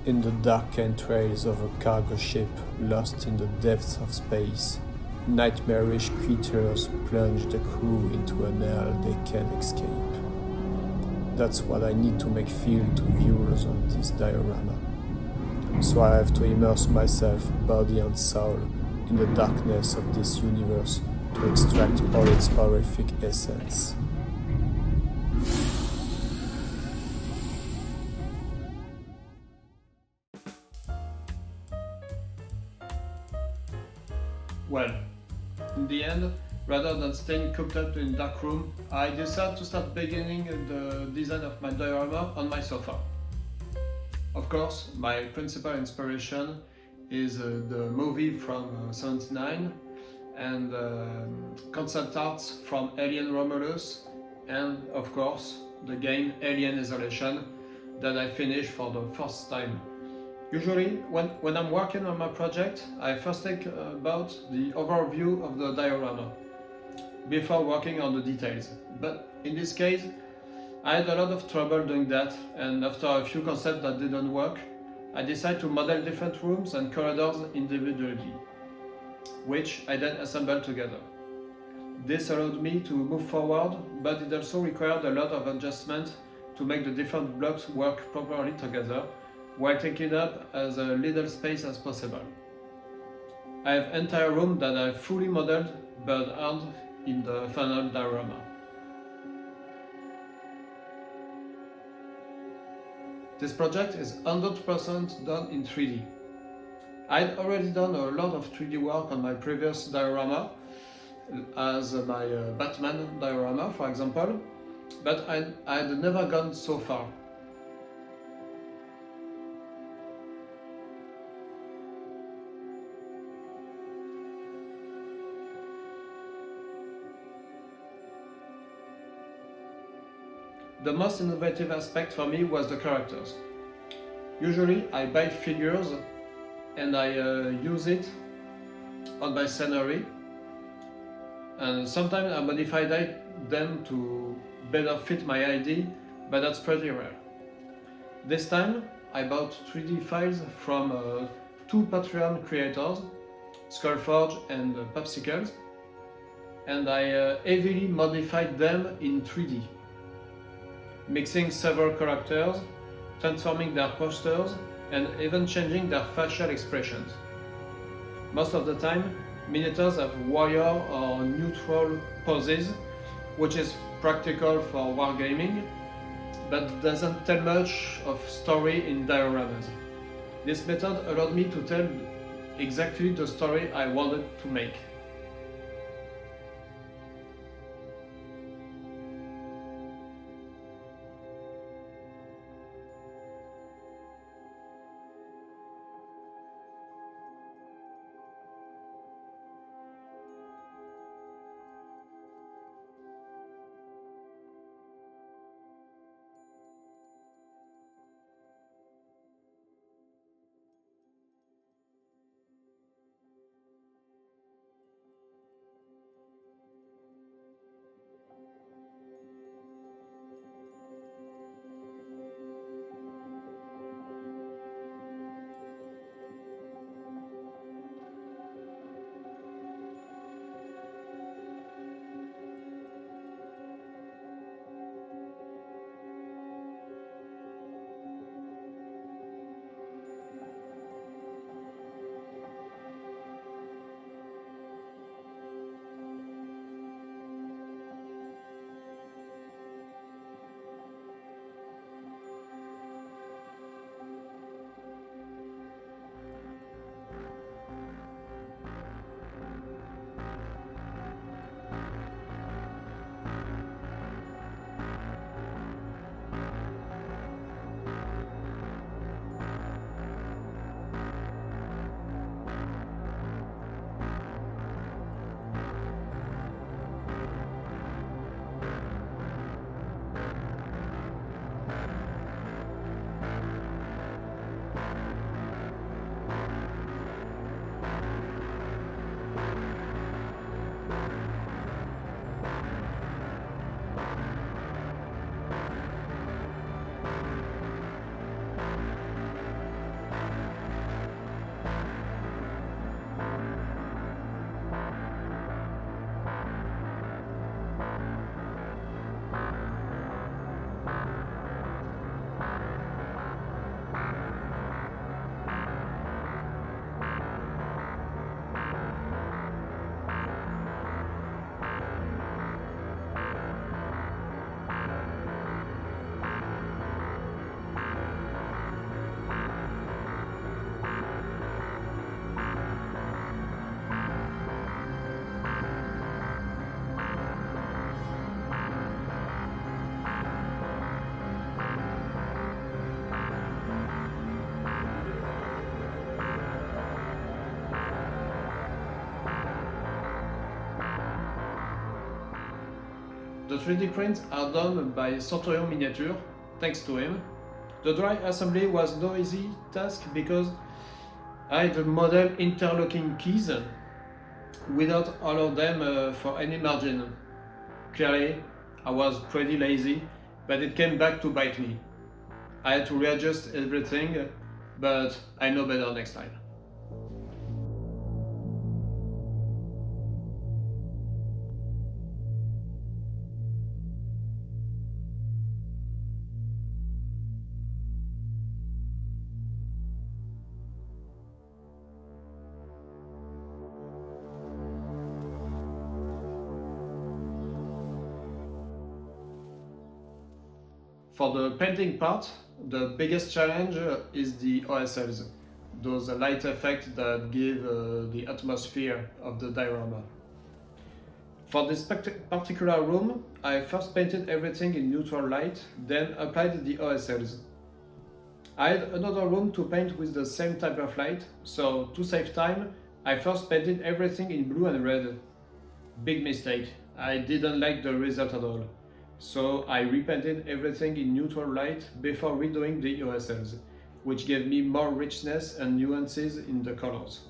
In the dark entrails of a cargo ship lost in the depths of space, nightmarish creatures plunge the crew into an hell they can't escape. That's what I need to make feel to viewers on this diorama. So I have to immerse myself, body and soul, in the darkness of this universe to extract all its horrific essence. Well, in the end, rather than staying cooped up in a dark room, I decided to start beginning the design of my diorama on my sofa. Of course, my principal inspiration is the movie from '79 and concept arts from Alien Romulus and, of course, the game Alien Isolation that I finished for the first time. Usually, when I'm working on my project, I first think about the overview of the diorama before working on the details. But in this case, I had a lot of trouble doing that, and after a few concepts that didn't work, I decided to model different rooms and corridors individually, which I then assembled together. This allowed me to move forward, but it also required a lot of adjustment to make the different blocks work properly together, while taking up as little space as possible. I have entire room that I fully modeled but aren't in the final diorama. This project is 100% done in 3D. I'd already done a lot of 3D work on my previous diorama, as my Batman diorama, for example, but I'd never gone so far. The most innovative aspect for me was the characters. Usually I buy figures and I use it on my scenery, and sometimes I modify them to better fit my idea, but that's pretty rare. This time I bought 3D files from two Patreon creators, Skullforge and Popsicles, and I heavily modified them in 3D. Mixing several characters, transforming their postures, and even changing their facial expressions. Most of the time, miniatures have warrior or neutral poses, which is practical for wargaming, but doesn't tell much of story in dioramas. This method allowed me to tell exactly the story I wanted to make. 3D prints are done by Centurion Miniature, thanks to him. The dry assembly was no easy task because I had the model interlocking keys without all of them for any margin. Clearly, I was pretty lazy, but it came back to bite me. I had to readjust everything, but I know better next time. For the painting part, the biggest challenge is the OSLs, those light effects that give the atmosphere of the diorama. For this particular room, I first painted everything in neutral light, then applied the OSLs. I had another room to paint with the same type of light, so to save time, I first painted everything in blue and red. Big mistake, I didn't like the result at all. So I repainted everything in neutral light before redoing the OSLs, which gave me more richness and nuances in the colors.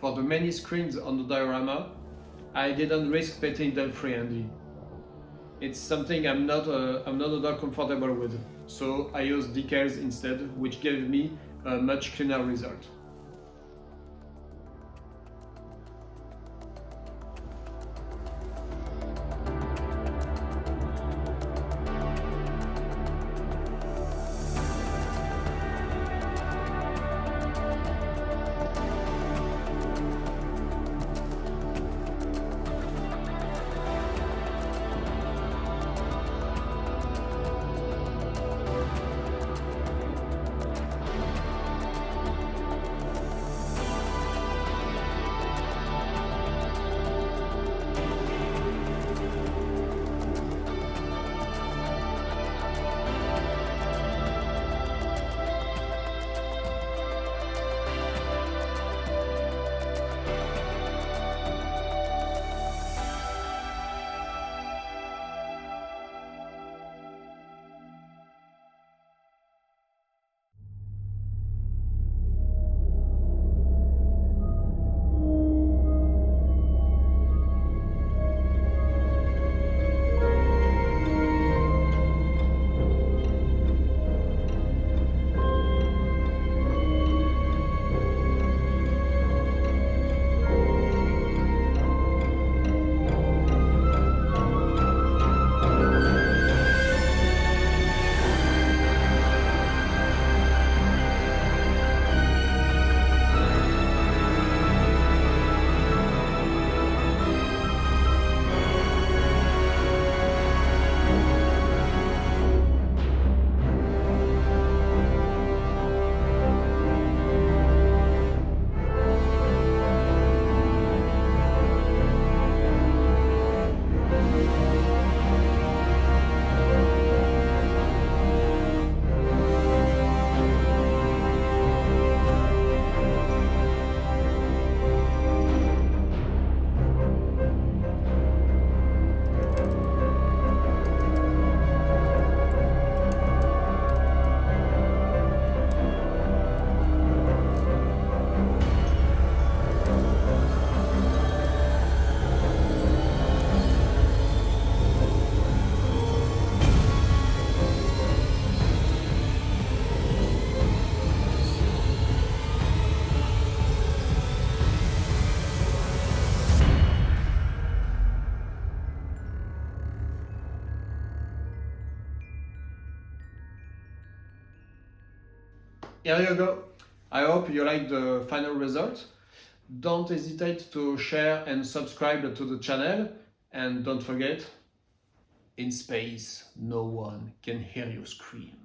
for the many screens on the diorama, I didn't risk painting them freehandly. It's something I'm not at all comfortable with, so I used decals instead, which gave me a much cleaner result. Here you go. I hope you like the final result. Don't hesitate to share and subscribe to the channel. And don't forget, in space, no one can hear you scream.